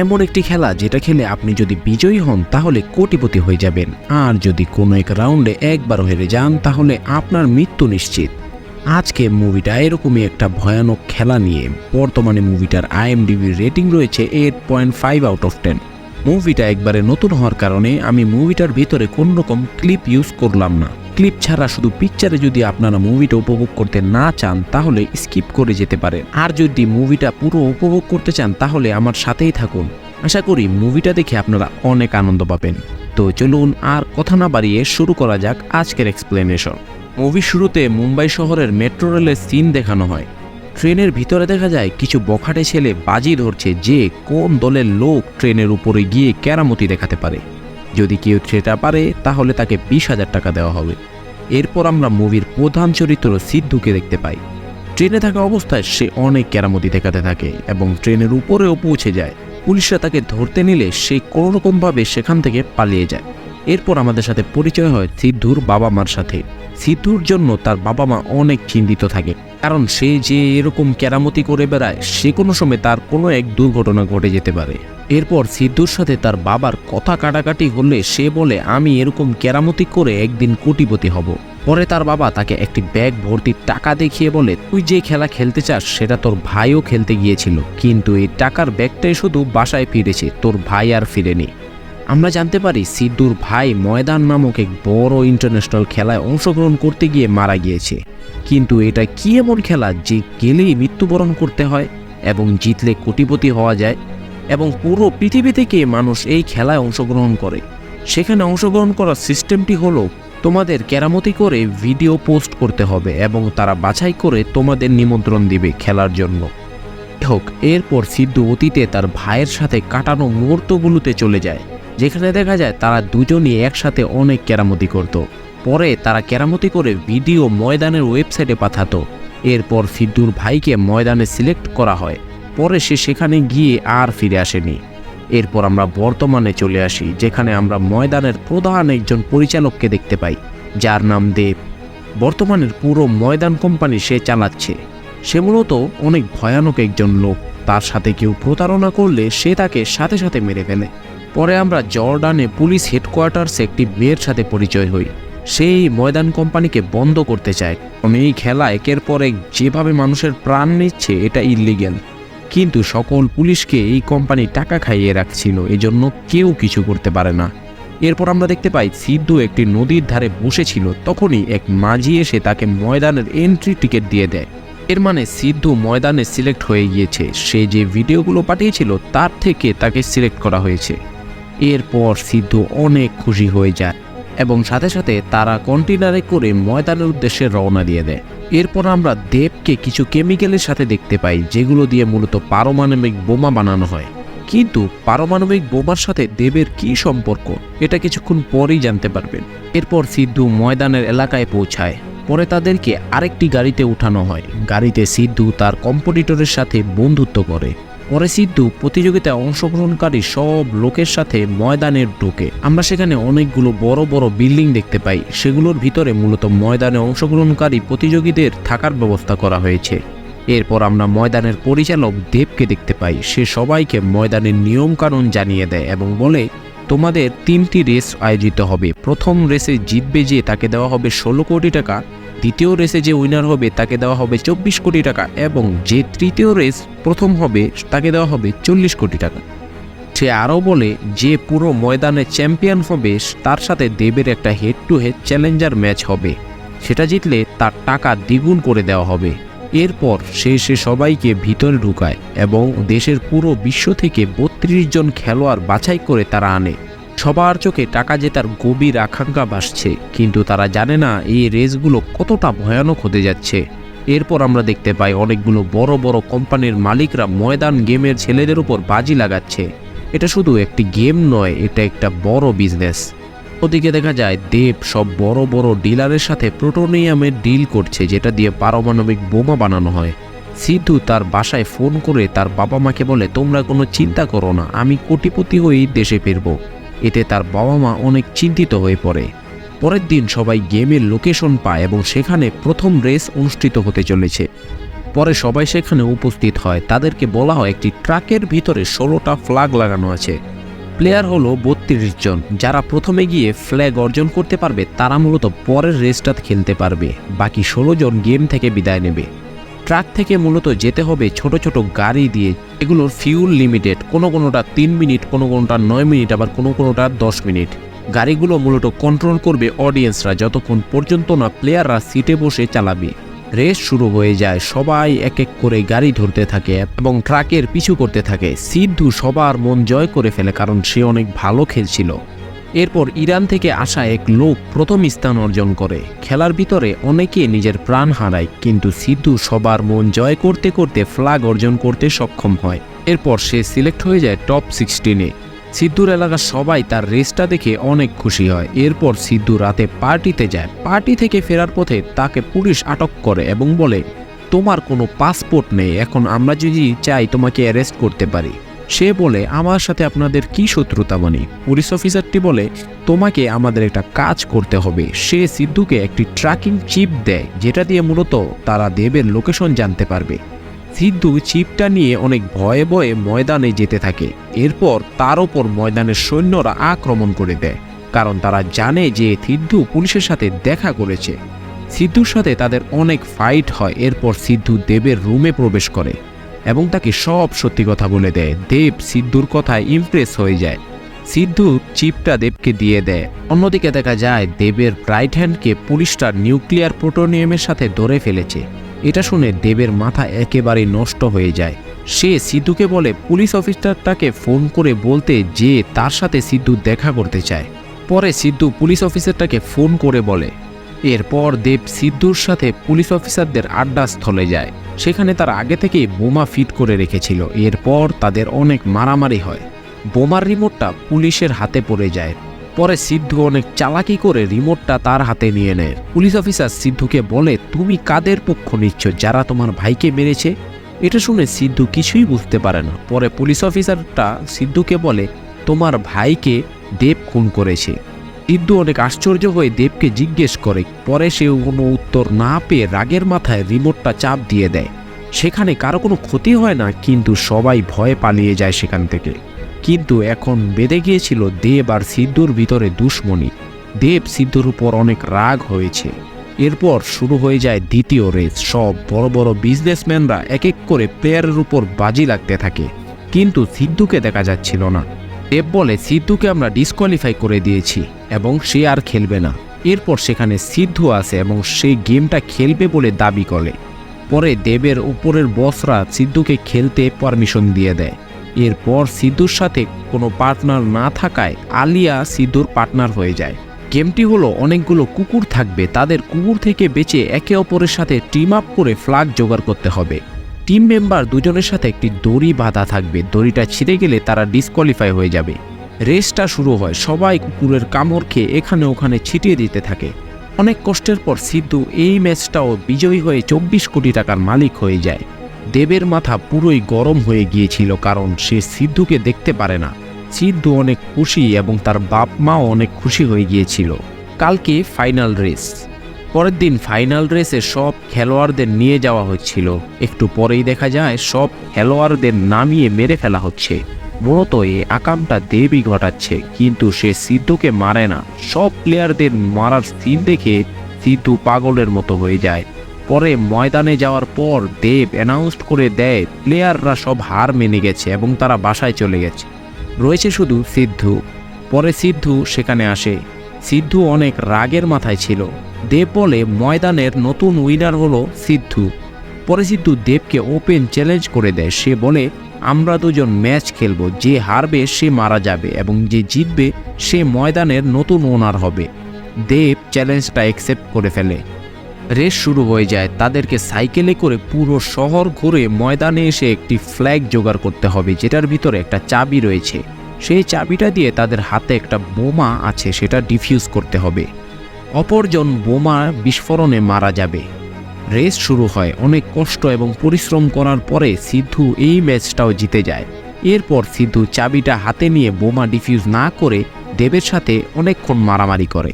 এমন একটি খেলা যেটা খেলে আপনি যদি বিজয়ী হন তাহলে কোটিপতি হয়ে যাবেন, আর যদি কোনো এক রাউন্ডে একবার হেরে যান তাহলে আপনার মৃত্যু নিশ্চিত। আজকে মুভিটা এরকমই একটা ভয়ানক খেলা নিয়ে। বর্তমানে মুভিটার IMDb রেটিং রয়েছে 8.5 আউট অফ 10। মুভিটা একবারে নতুন হওয়ার কারণে আমি মুভিটার ভিতরে কোন রকম ক্লিপ ইউজ করলাম না। ক্লিপ ছাড়া শুধু পিকচারে যদি আপনারা মুভিটা উপভোগ করতে না চান তাহলে স্কিপ করে যেতে পারেন, আর যদি মুভিটা পুরো উপভোগ করতে চান তাহলে আমার সাথেই থাকুন। আশা করি মুভিটা দেখে আপনারা অনেক আনন্দ পাবেন। তো চলুন আর কথা না বাড়িয়ে শুরু করা যাক আজকের এক্সপ্লেনেশন। মুভির শুরুতে মুম্বাই শহরের মেট্রো রেলের সিন দেখানো হয়। ট্রেনের ভিতরে দেখা যায় কিছু বখাটে ছেলে বাজি ধরছে যে কোন দলের লোক ট্রেনের উপরে গিয়ে কেরামতি দেখাতে পারে। যদি কেউ সেটা পারে তাহলে তাকে 20,000 টাকা দেওয়া হবে। এরপর আমরা মুভির প্রধান চরিত্র সিদ্ধুকে দেখতে পাই। ট্রেনে থাকা অবস্থায় সে অনেক কেরামতি দেখাতে থাকে এবং ট্রেনের উপরেও পৌঁছে যায়। পুলিশরা তাকে ধরতে নিলে সে কোনোরকমভাবে সেখান থেকে পালিয়ে যায়। এরপর আমাদের সাথে পরিচয় হয় সিদ্ধুর বাবা মার সাথে। সিদ্ধুর জন্য তার বাবা মা অনেক চিন্তিত থাকে, কারণ সে যে এরকম কেরামতি করে বেড়ায় সে কোনো সময় তার কোনো এক দুর্ঘটনা ঘটে যেতে পারে। এরপর সিদ্ধুর সাথে তার বাবার কথা কাটাকাটি হলে সে বলে আমি এরকম কেরামতি করে একদিন কোটিপতি হব। পরে তার বাবা তাকে একটি ব্যাগ ভর্তি টাকা দেখিয়ে বলে তুই যে খেলা খেলতে চাস সেটা তোর ভাইও খেলতে গিয়েছিল, কিন্তু এই টাকার ব্যাগটাই শুধু বাসায় ফিরেছে, তোর ভাই আর ফিরেনি। আমরা জানতে পারি সিদ্ধুর ভাই ময়দান নামক এক বড় ইন্টারন্যাশনাল খেলায় অংশগ্রহণ করতে গিয়ে মারা গিয়েছে। কিন্তু এটা কি এমন খেলা যে গেলেই মৃত্যুবরণ করতে হয় এবং জিতলে কোটিপতি হওয়া যায়, এবং পুরো পৃথিবী থেকে মানুষ এই খেলায় অংশগ্রহণ করে। সেখানে অংশগ্রহণ করার সিস্টেমটি হলো তোমাদের কেরামতি করে ভিডিও পোস্ট করতে হবে এবং তারা বাছাই করে তোমাদের নিমন্ত্রণ দিবে খেলার জন্য। হোক, এরপর সিদ্ধু অতীতে তার ভাইয়ের সাথে কাটানো মুহূর্তগুলোতে চলে যায়, যেখানে দেখা যায় তারা দুজনই একসাথে অনেক কেরামতি করত। পরে তারা কেরামতি করে ভিডিও ময়দানের ওয়েবসাইটে পাঠাতো। এরপর সিদ্ধুর ভাইকে ময়দানে সিলেক্ট করা হয়। পরে সে সেখানে গিয়ে আর ফিরে আসেনি। এরপর আমরা বর্তমানে চলে আসি, যেখানে আমরা ময়দানের প্রধান একজন পরিচালককে দেখতে পাই যার নাম দেব। বর্তমানের পুরো ময়দান কোম্পানি সে চালাচ্ছে। সে মূলত অনেক ভয়ানক একজন লোক। তার সাথে কেউ প্রতারণা করলে সে তাকে সাথে সাথে মেরে ফেলে। পরে আমরা জর্ডানে পুলিশ হেডকোয়ার্টার্সে একটি মেয়ের সাথে পরিচয় হই। সেই ময়দান কোম্পানিকে বন্ধ করতে চায়, কারণ এই খেলা একের পর এক যেভাবে মানুষের প্রাণ নিচ্ছে এটা ইল্লিগ্যাল। কিন্তু সকল পুলিশকে এই কোম্পানি টাকা খাইয়ে রাখছিল, এজন্য কেউ কিছু করতে পারে না। এরপর আমরা দেখতে পাই সিদ্ধু একটি নদীর ধারে বসেছিল, তখনই এক মাঝি এসে তাকে ময়দানের এন্ট্রি টিকিট দিয়ে দেয়। এর মানে সিদ্ধু ময়দানে সিলেক্ট হয়ে গিয়েছে। সে যে ভিডিওগুলো পাঠিয়েছিল তার থেকে তাকে সিলেক্ট করা হয়েছে। এরপর সিদ্ধু অনেক খুশি হয়ে যায় এবং সাথে সাথে তারা কন্টেনারে করে ময়দানের উদ্দেশ্যে রওনা দিয়ে দেয়। এরপর আমরা দেবকে কিছু কেমিক্যালের সাথে দেখতে পাই, যেগুলো দিয়ে মূলত পারমাণবিক বোমা বানানো হয়। কিন্তু পারমাণবিক বোমার সাথে দেবের কি সম্পর্ক এটা কিছুক্ষণ পরেই জানতে পারবেন। এরপর সিদ্ধু ময়দানের এলাকায় পৌঁছায়। পরে তাদেরকে আরেকটি গাড়িতে উঠানো হয়। গাড়িতে সিদ্ধু তার কম্পিটিটরের সাথে বন্ধুত্ব করে। পরে সিদ্ধু প্রতিযোগিতায় অংশগ্রহণকারী সব লোকের সাথে ময়দানে ঢোকে। আমরা সেখানে অনেকগুলো বড় বড় বিল্ডিং দেখতে পাই। সেগুলোর ভিতরে মূলত ময়দানে অংশগ্রহণকারী প্রতিযোগীদের থাকার ব্যবস্থা করা হয়েছে। এরপর আমরা ময়দানের পরিচালক দেবকে দেখতে পাই। সে সবাইকে ময়দানের নিয়মকানুন জানিয়ে দেয় এবং বলে তোমাদের 3টি রেস আয়োজিত হবে। প্রথম রেসে জিতবে যে তাকে দেওয়া হবে 16 কোটি টাকা, দ্বিতীয় রেসে যে উইনার হবে তাকে দেওয়া হবে 24 কোটি টাকা, এবং যে তৃতীয় রেস প্রথম হবে তাকে দেওয়া হবে 40 কোটি টাকা। সে আরও বলে যে পুরো ময়দানে চ্যাম্পিয়ন হবে তার সাথে দেবের একটা head to head Challenger match হবে, সেটা জিতলে তার টাকা দ্বিগুণ করে দেওয়া হবে। এরপর সে সবাইকে ভিতরে ঢুকায় এবং দেশের পুরো বিশ্ব থেকে 32 জন খেলোয়াড় বাছাই করে তারা আনে। সবার চোখে টাকা জেতার গভীর আকাঙ্ক্ষা ভাসছে, কিন্তু তারা জানে না এই রেসগুলো কতটা ভয়ানক হতে যাচ্ছে। এরপর আমরা দেখতে পাই অনেকগুলো বড় বড় কোম্পানির মালিকরা ময়দান গেমের ছেলেদের উপর বাজি লাগাচ্ছে। এটা শুধু একটি গেম নয়, এটা একটা বড় বিজনেস। ওদিকে দেখা যায় দেব সব বড় বড় ডিলারের সাথে প্লুটোনিয়ামের ডিল করছে, যেটা দিয়ে পারমাণবিক বোমা বানানো হয়। সিদ্ধু তার বাসায় ফোন করে তার বাবা মাকে বলে তোমরা কোনো চিন্তা করো না, আমি কোটিপতি হয়েই দেশে ফিরব। এতে তার বাবা মা অনেক চিন্তিত হয়ে পড়ে। পরের দিন সবাই গেমের লোকেশন পায় এবং সেখানে প্রথম রেস অনুষ্ঠিত হতে চলেছে। পরে সবাই সেখানে উপস্থিত হয়। তাদেরকে বলা হয় একটি ট্রাকের ভিতরে 16টা ফ্ল্যাগ লাগানো আছে। প্লেয়ার হলো 32 জন। যারা প্রথমে গিয়ে ফ্ল্যাগ অর্জন করতে পারবে তারা মূলত পরের রেসটা খেলতে পারবে। বাকি 16 জন গেম থেকে বিদায় নেবে। ট্রাক থেকে মূলত যেতে হবে ছোট ছোট গাড়ি দিয়ে। এগুলোর ফিউল লিমিটেড, কোনোটা 3 মিনিট, কোনোটা 9 মিনিট, আবার কোনোটা 10 মিনিট। গাড়িগুলো মূলত কন্ট্রোল করবে অডিয়েন্সরা যতক্ষণ পর্যন্ত না প্লেয়াররা সিটে বসে চালাবে। রেস শুরু হয়ে যায়। সবাই এক এক করে গাড়ি ধরতে থাকে এবং ট্রাকের পিছু করতে থাকে। সিদ্ধু সবার মন জয় করে ফেলে কারণ সে অনেক ভালো খেলছিল। এরপর ইরান থেকে আসা এক লোক প্রথম স্থান অর্জন করে। খেলার ভিতরে অনেকে নিজের প্রাণ হারায়, কিন্তু সিদ্ধু সবার মন জয় করতে করতে ফ্ল্যাগ অর্জন করতে সক্ষম হয়। এরপর সে সিলেক্ট হয়ে যায় টপ 16-এ। সিদ্ধুর এলাকার সবাই তার রেসটা দেখে অনেক খুশি হয়। এরপর সিদ্ধু রাতে পার্টিতে যায়। পার্টি থেকে ফেরার পথে তাকে পুলিশ আটক করে এবং বলে, তোমার কোনো পাসপোর্ট নেই, এখন আমরা যদি চাই তোমাকে অ্যারেস্ট করতে পারি। সে বলে, আমার সাথে আপনাদের কি শত্রুতা? পুলিশ অফিসারটি বলে, তোমাকে আমাদের একটা কাজ করতে হবে। সে সিদ্ধুকে একটি ট্র্যাকিং চিপ দেয়, যেটা দিয়ে মূলত তারা দেবের লোকেশন জানতে পারবে। সিদ্ধু চিপটা নিয়ে অনেক ভয়ে ভয়ে ময়দানে যেতে থাকে। এরপর তার ওপর ময়দানের সৈন্যরা আক্রমণ করে দেয়, কারণ তারা জানে যে সিদ্ধু পুলিশের সাথে দেখা করেছে। সিদ্ধুর সাথে তাদের অনেক ফাইট হয়। এরপর সিদ্ধু দেবের রুমে প্রবেশ করে এবং তাকে সব সত্যি কথা বলে দেয়। দেব সিদ্ধুর কথায় ইমপ্রেস হয়ে যায়। সিদ্ধু চিপটা দেবকে দিয়ে দেয়। অন্যদিকে দেখা যায় দেবের রাইট হ্যান্ডকে পুলিশটা নিউক্লিয়ার প্লুটোনিয়ামের সাথে ধরে ফেলেছে। এটা শুনে দেবের মাথা একেবারে নষ্ট হয়ে যায়। সে সিদ্ধুকে বলে পুলিশ অফিসারটাকে ফোন করে বলতে যে তার সাথে সিদ্ধু দেখা করতে চায়। পরে সিদ্ধু পুলিশ অফিসারটাকে ফোন করে বলে। এরপর দেব সিদ্ধুর সাথে পুলিশ অফিসারদের আড্ডাস্থলে যায়। সেখানে তারা আগে থেকেই বোমা ফিট করে রেখেছিল। এরপর তাদের অনেক মারামারি হয়। বোমার রিমোটটা পুলিশের হাতে পড়ে যায়। পরে সিদ্ধু অনেক চালাকি করে রিমোটটা তার হাতে নিয়ে নেয়। পুলিশ অফিসার সিদ্ধুকে বলে, তুমি কাদের পক্ষ নিচ্ছ, যারা তোমার ভাইকে মেরেছে? এটা শুনে সিদ্ধু কিছুই বুঝতে পারে না। পরে পুলিশ অফিসারটা সিদ্ধুকে বলে, তোমার ভাইকে দেব খুন করেছে। সিদ্ধু অনেক আশ্চর্য হয়ে দেবকে জিজ্ঞেস করে। পরে সে কোনো উত্তর না পেয়ে রাগের মাথায় রিমোটটা চাপ দিয়ে দেয়। সেখানে কারো কোনো ক্ষতি হয় না, কিন্তু সবাই ভয়ে পালিয়ে যায় সেখান থেকে। কিন্তু এখন বেঁধে গিয়েছিল দেব আর সিদ্ধুর ভিতরে দুশ্মনী। দেব সিদ্ধুর উপর অনেক রাগ হয়েছে। এরপর শুরু হয়ে যায় দ্বিতীয় রেস। সব বড় বড় বিজনেসম্যানরা এক এক করে প্লেয়ারের উপর বাজি লাগতে থাকে, কিন্তু সিদ্ধুকে দেখা যাচ্ছিল না। দেব বলে, সিদ্ধুকে আমরা ডিসকোয়ালিফাই করে দিয়েছি এবং সে আর খেলবে না। এরপর সেখানে সিদ্ধু আসে এবং সে গেমটা খেলবে বলে দাবি করে। পরে দেবের উপরের বসরা সিদ্ধুকে খেলতে পারমিশন দিয়ে দেয়। এরপর সিদ্ধুর সাথে কোনো পার্টনার না থাকায় আলিয়া সিদ্ধুর পার্টনার হয়ে যায়। গেমটি হলো অনেকগুলো কুকুর থাকবে, তাদের কুকুর থেকে বেঁচে একে অপরের সাথে টিম আপ করে ফ্ল্যাগ জোগাড় করতে হবে। টিম মেম্বার দুজনের সাথে একটি দড়ি বাঁধা থাকবে। দড়িটা ছিঁড়ে গেলে তারা ডিসকোয়ালিফাই হয়ে যাবে। রেসটা শুরু হয়। সবাই কুকুরের কামড় খেয়ে এখানে ওখানে ছিটিয়ে দিতে থাকে। অনেক কষ্টের পর সিদ্ধু এই ম্যাচটাও বিজয়ী হয়ে 24 কোটি টাকার মালিক হয়ে যায়। দেবের মাথা পুরোই গরম হয়ে গিয়েছিল, কারণ সে সিদ্ধুকে দেখতে পারে না। সিদ্ধু অনেক খুশি এবং তার বাপ মাও অনেক খুশি হয়ে গিয়েছিল। কালকে ফাইনাল রেস। পরের দিন ফাইনাল রেসে সব খেলোয়াড়দের নিয়ে যাওয়া হচ্ছিল। একটু পরেই দেখা যায় সব খেলোয়াড়দের নামিয়ে মেরে ফেলা হচ্ছে। মূলত এই আকামটা দেবই ঘটাচ্ছে, কিন্তু সে সিদ্ধুকে মারে না। সব প্লেয়ারদের মারার সিন দেখে সিদ্ধু পাগলের মতো হয়ে যায়। পরে ময়দানে যাওয়ার পর দেব অ্যানাউন্স করে দেয় প্লেয়াররা সব হার মেনে গেছে এবং তারা বাসায় চলে গেছে, রয়েছে শুধু সিদ্ধু। পরে সিদ্ধু সেখানে আসে। সিদ্ধু অনেক রাগের মাথায় ছিল। দেব বলে ময়দানের নতুন উইনার হলো সিদ্ধু। পরে সিদ্ধু দেবকে ওপেন চ্যালেঞ্জ করে দেয়। সে বলে, আমরা দুজন ম্যাচ খেলবো, যে হারবে সে মারা যাবে এবং যে জিতবে সে ময়দানের নতুন ওনার হবে। দেব চ্যালেঞ্জটা অ্যাকসেপ্ট করে ফেলে। রেস শুরু হয়ে যায়। তাদেরকে সাইকেলে করে পুরো শহর ঘুরে ময়দানে এসে একটি ফ্ল্যাগ জোগাড় করতে হবে, যেটার ভিতরে একটা চাবি রয়েছে। সেই চাবিটা দিয়ে তাদের হাতে একটা বোমা আছে, সেটা ডিফিউজ করতে হবে। অপরজন বোমা বিস্ফোরণে মারা যাবে। রেস শুরু হয়। অনেক কষ্ট এবং পরিশ্রম করার পরে সিদ্ধু এই ম্যাচটাও জিতে যায়। এরপর সিদ্ধু চাবিটা হাতে নিয়ে বোমা ডিফিউজ না করে দেবের সাথে অনেকক্ষণ মারামারি করে।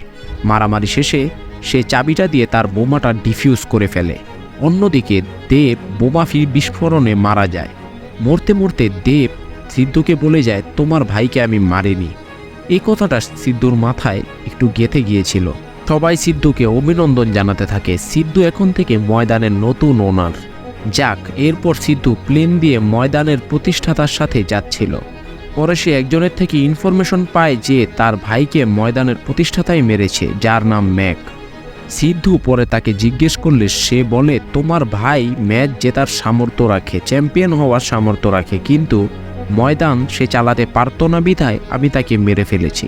মারামারি শেষে সে চাবিটা দিয়ে তার বোমাটা ডিফিউজ করে ফেলে। অন্যদিকে দেব বোমা বিস্ফোরণে মারা যায়। মরতে মরতে দেব সিদ্ধুকে বলে যায়, তোমার ভাইকে আমি মারিনি। এই কথাটা সিদ্ধুর মাথায় একটু গেঁথে গিয়েছিল। সবাই সিদ্ধুকে অভিনন্দন জানাতে থাকে। সিদ্ধু এখন থেকে ময়দানের নতুন ওনার। যাক, এরপর সিদ্ধু প্লেন দিয়ে ময়দানের প্রতিষ্ঠাতার সাথে যাচ্ছিল। পরে সে একজনের থেকে ইনফরমেশন পায় যে তার ভাইকে ময়দানের প্রতিষ্ঠাতাই মেরেছে, যার নাম ম্যাক। সিদ্ধু পরে তাকে জিজ্ঞেস করলে সে বলে, তোমার ভাই ম্যাচ জেতার সামর্থ্য রাখে, চ্যাম্পিয়ন হওয়ার সামর্থ্য রাখে, কিন্তু ময়দান সে চালাতে পারত না বিধায় আমি তাকে মেরে ফেলেছি।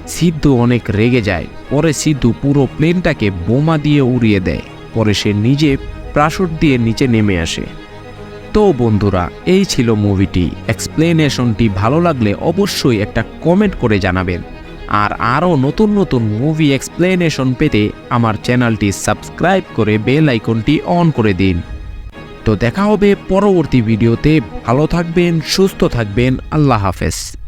সিদ্ধু অনেক রেগে যায়। পরে সিদ্ধু পুরো প্লেনটাকে বোমা দিয়ে উড়িয়ে দেয়। পরে সে নিজে প্যারাশুট দিয়ে নিচে নেমে আসে। তো বন্ধুরা, এই ছিল মুভিটি। এক্সপ্লেনেশনটি ভালো লাগলে অবশ্যই একটা কমেন্ট করে জানাবেন। আর আরও নতুন নতুন মুভি এক্সপ্লেনেশন পেতে আমার চ্যানেলটি সাবস্ক্রাইব করে বেল আইকনটি অন করে দিন। তো দেখা হবে পরবর্তী ভিডিওতে। ভালো থাকবেন, সুস্থ থাকবেন। আল্লাহ হাফেজ।